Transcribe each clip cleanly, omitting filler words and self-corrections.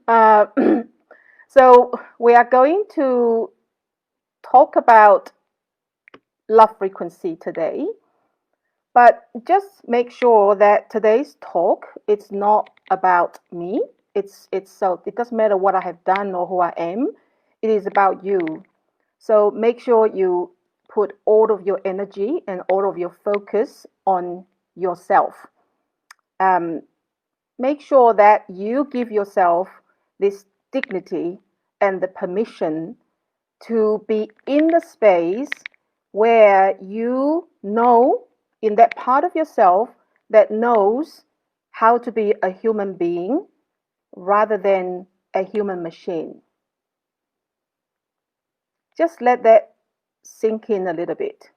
uh, so we are going to talk about love frequency today, but just make sure that today's talk it's not about me. It's so it doesn't matter what I have done or who I am. It is about you. So make sure you put all of your energy and all of your focus on yourself. Um, Make sure that you give yourself this dignity and the permission to be in the space where you know in that part of yourself that knows how to be a human being rather than a human machine. Just let that sink in a little bit.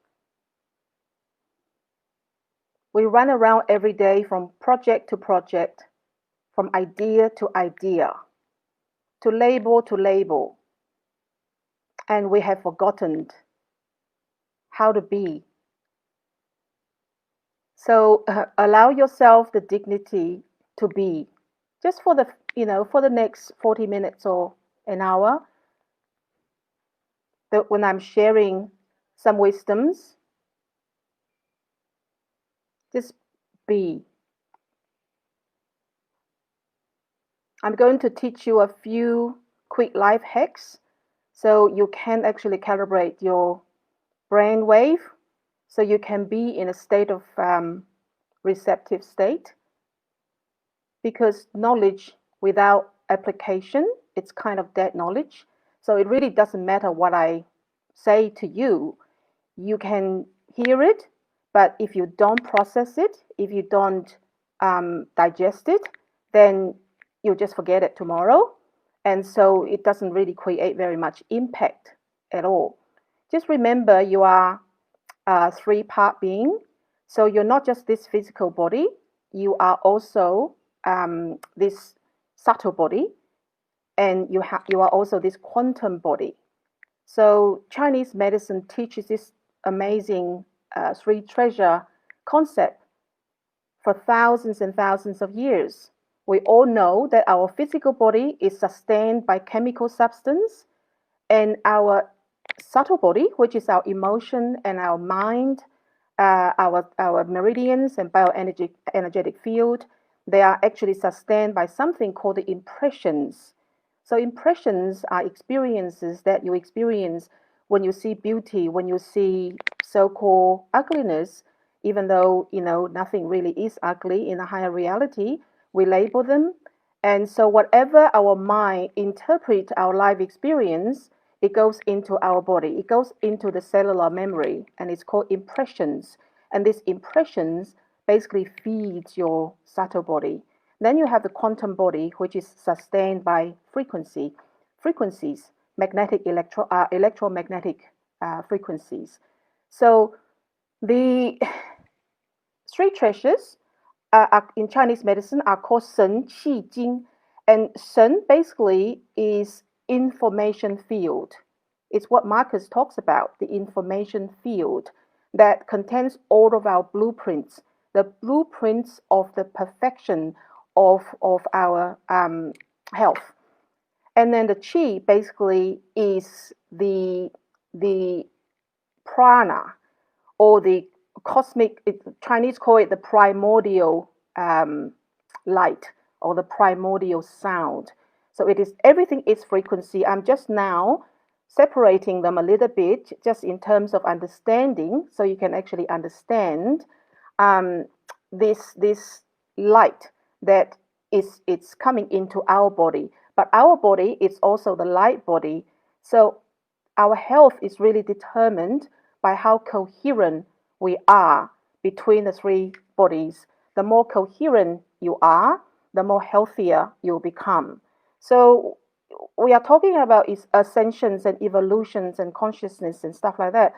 We run around every day from project to project, from idea to label, and we have forgotten how to be. So allow yourself the dignity to be, just for the for the next 40 minutes or an hour. That when I'm sharing some wisdoms, just be. I'm going to teach you a few quick life hacks so you can actually calibrate your brain wave so you can be in a state of receptive state, because knowledge without application, it's kind of dead knowledge. So it really doesn't matter what I say to you. You can hear it, but if you don't process it, if you don't digest it, then you'll just forget it tomorrow. And so it doesn't really create very much impact at all. Just remember you are a three-part being. So you're not just this physical body, you are also this subtle body, and you are also this quantum body. So Chinese medicine teaches this amazing three treasure concept for thousands and thousands of years. We all know that our physical body is sustained by chemical substance, and our subtle body, which is our emotion and our mind, our meridians and bioenergetic field, they are actually sustained by something called the impressions. So impressions are experiences that you experience when you see beauty, when you see so-called ugliness, even though nothing really is ugly in a higher reality, we label them. And so whatever our mind interprets our life experience, it goes into our body. It goes into the cellular memory, and it's called impressions. And these impressions basically feeds your subtle body. Then you have the quantum body, which is sustained by frequencies, electromagnetic frequencies. So the three treasures in Chinese medicine are called Shen, Qi, Jing. And Shen basically is information field. It's what Marcus talks about, the information field that contains all of our blueprints, the blueprints of the perfection of our health. And then the Qi basically is the prana, or the cosmic, Chinese call it the primordial light, or the primordial sound. So it is, everything is frequency. I'm just now separating them a little bit just in terms of understanding, so you can actually understand um, this light that is it's coming into our body. But our body is also the light body. So our health is really determined by how coherent we are between the three bodies. The more coherent you are, the more healthier you'll become. So we are talking about is ascensions and evolutions and consciousness and stuff like that.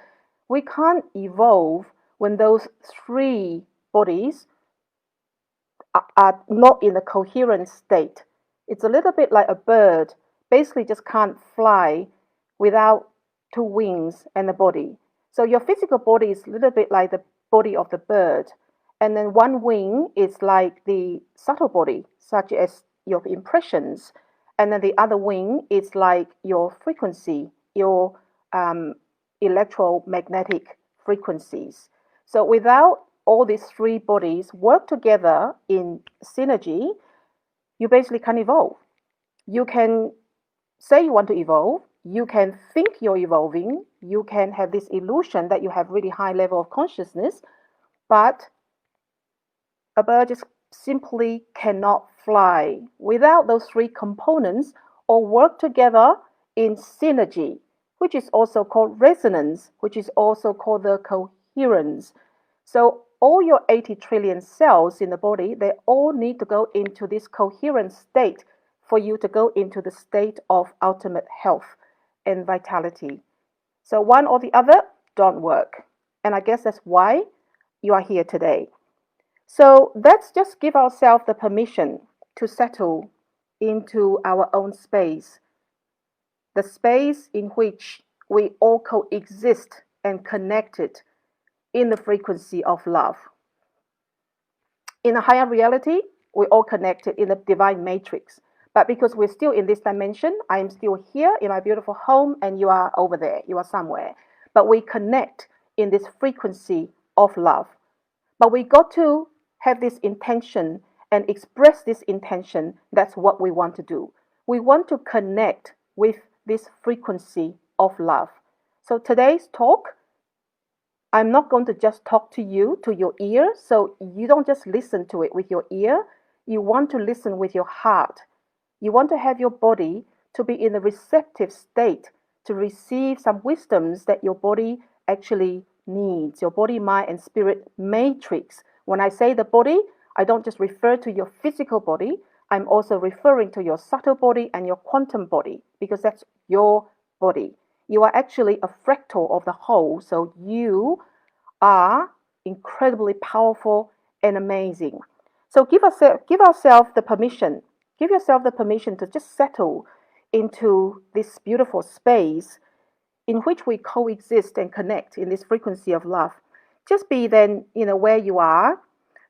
We can't evolve when those three bodies are not in a coherent state. It's a little bit like a bird, basically just can't fly without two wings and a body. So your physical body is a little bit like the body of the bird. And then one wing is like the subtle body, such as your impressions. And then the other wing is like your frequency, your electromagnetic frequencies. So without all these three bodies work together in synergy, you basically can't evolve. You can say you want to evolve, you can think you're evolving, you can have this illusion that you have really high level of consciousness, but a bird just simply cannot fly without those three components or work together in synergy, which is also called resonance, which is also called the coherence. So all your 80 trillion cells in the body, they all need to go into this coherent state for you to go into the state of ultimate health and vitality. So one or the other don't work. And I guess that's why you are here today. So let's just give ourselves the permission to settle into our own space, the space in which we all coexist and connected in the frequency of love. In a higher reality, we're all connected in the divine matrix. But because we're still in this dimension, I am still here in my beautiful home and you are over there, you are somewhere. But we connect in this frequency of love. But we got to have this intention and express this intention. That's what we want to do. We want to connect with this frequency of love. So today's talk, I'm not going to just talk to you, to your ear. So you don't just listen to it with your ear. You want to listen with your heart. You want to have your body to be in a receptive state to receive some wisdoms that your body actually needs, your body, mind, and spirit matrix. When I say the body, I don't just refer to your physical body. I'm also referring to your subtle body and your quantum body, because that's your body. You are actually a fractal of the whole, so you are incredibly powerful and amazing. So give ourselves the permission. Give yourself the permission to just settle into this beautiful space in which we coexist and connect in this frequency of love. Just be then, where you are,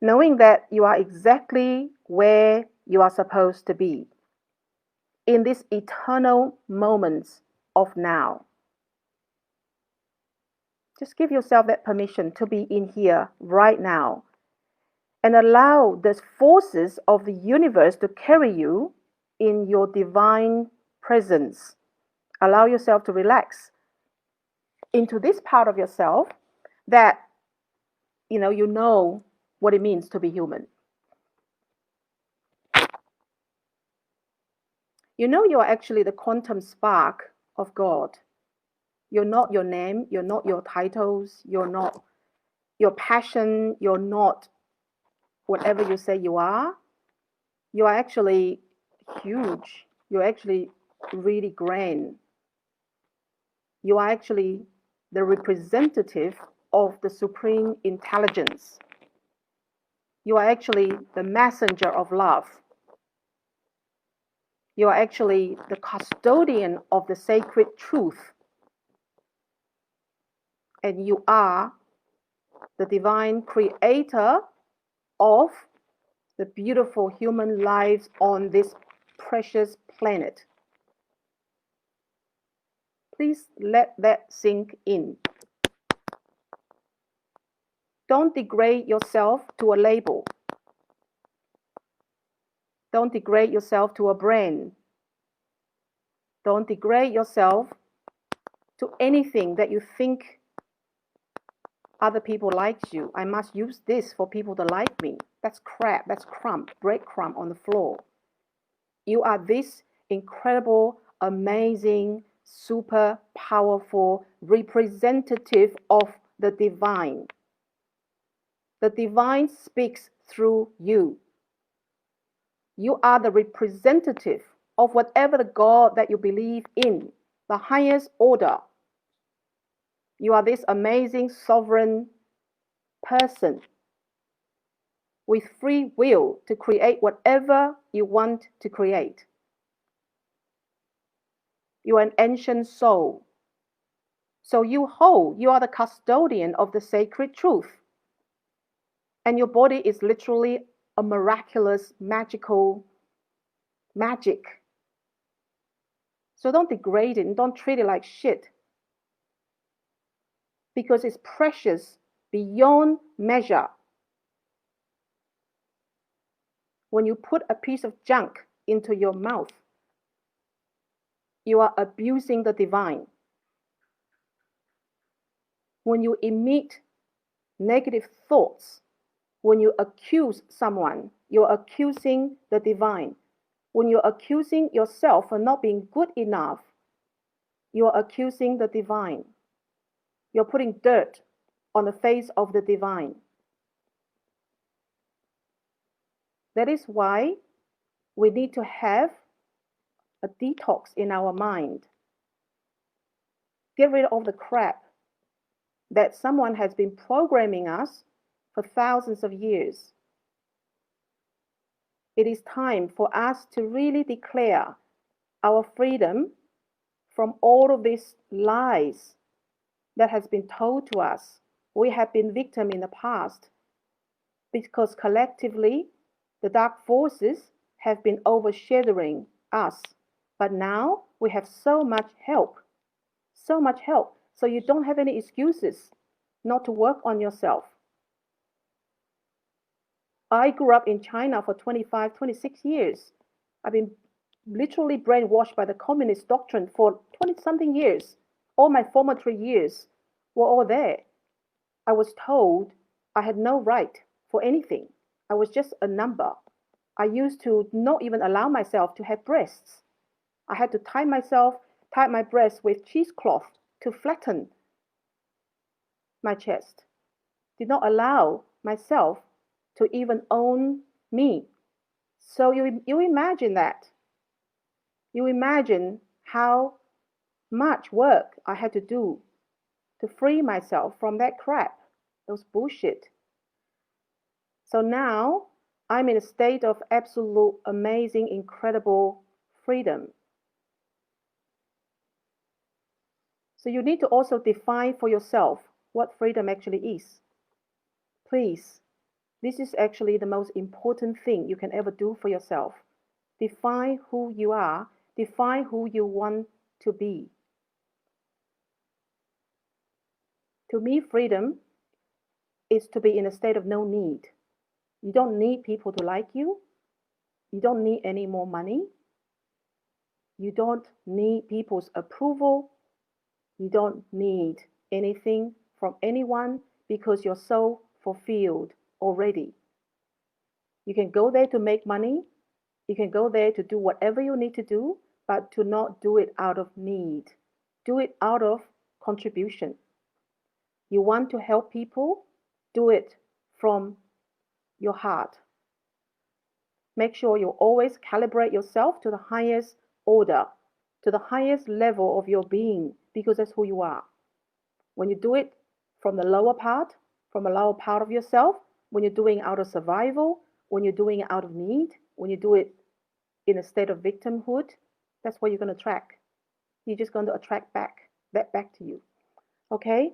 knowing that you are exactly where you are supposed to be in this eternal moments of now. Just give yourself that permission to be in here right now and allow the forces of the universe to carry you in your divine presence. Allow yourself to relax into this part of yourself that you know what it means to be human. You are actually the quantum spark of God. You're not your name, you're not your titles, you're not your passion, you're not whatever you say you are. You are actually huge. You're actually really grand. You are actually the representative of the supreme intelligence. You are actually the messenger of love. You are actually the custodian of the sacred truth. And you are the divine creator of the beautiful human lives on this precious planet. Please let that sink in. Don't degrade yourself to a label. Don't degrade yourself to a brand. Don't degrade yourself to anything that you think other people like you. I must use this for people to like me. That's crap. That's crumb, breadcrumb on the floor. You are this incredible, amazing, super powerful representative of the divine. The divine speaks through you. You are the representative of whatever the God that you believe in, the highest order. You are this amazing sovereign person with free will to create whatever you want to create. You are an ancient soul. So you are the custodian of the sacred truth. And your body is literally a miraculous, magical magic. So don't degrade it and don't treat it like shit, because it's precious beyond measure. When you put a piece of junk into your mouth, you are abusing the divine. When you emit negative thoughts, when you accuse someone, you're accusing the divine. When you're accusing yourself for not being good enough, you're accusing the divine. You're putting dirt on the face of the divine. That is why we need to have a detox in our mind. Get rid of the crap that someone has been programming us for thousands of years. It is time for us to really declare our freedom from all of these lies that has been told to us. We have been victim in the past because collectively the dark forces have been overshadowing us. But now we have so much help, so much help. So you don't have any excuses not to work on yourself. I grew up in China for 25, 26 years. I've been literally brainwashed by the communist doctrine for 20-something years. All my formative years were all there. I was told I had no right for anything. I was just a number. I used to not even allow myself to have breasts. I had to tie my breasts with cheesecloth to flatten my chest. Did not allow myself to even own me. So you imagine that. You imagine how much work I had to do to free myself from that crap, those bullshit. So now I'm in a state of absolute, amazing, incredible freedom. So you need to also define for yourself what freedom actually is. Please, this is actually the most important thing you can ever do for yourself. Define who you are, define who you want to be. To me, freedom is to be in a state of no need. You don't need people to like you. You don't need any more money. You don't need people's approval. You don't need anything from anyone because you're so fulfilled already. You can go there to make money. You can go there to do whatever you need to do, but to not do it out of need. Do it out of contribution. You want to help people, do it from your heart. Make sure you always calibrate yourself to the highest order, to the highest level of your being, because that's who you are. When you do it from the lower part, from a lower part of yourself, when you're doing it out of survival, when you're doing it out of need, when you do it in a state of victimhood, that's what you're going to attract. You're just going to attract that back to you. Okay?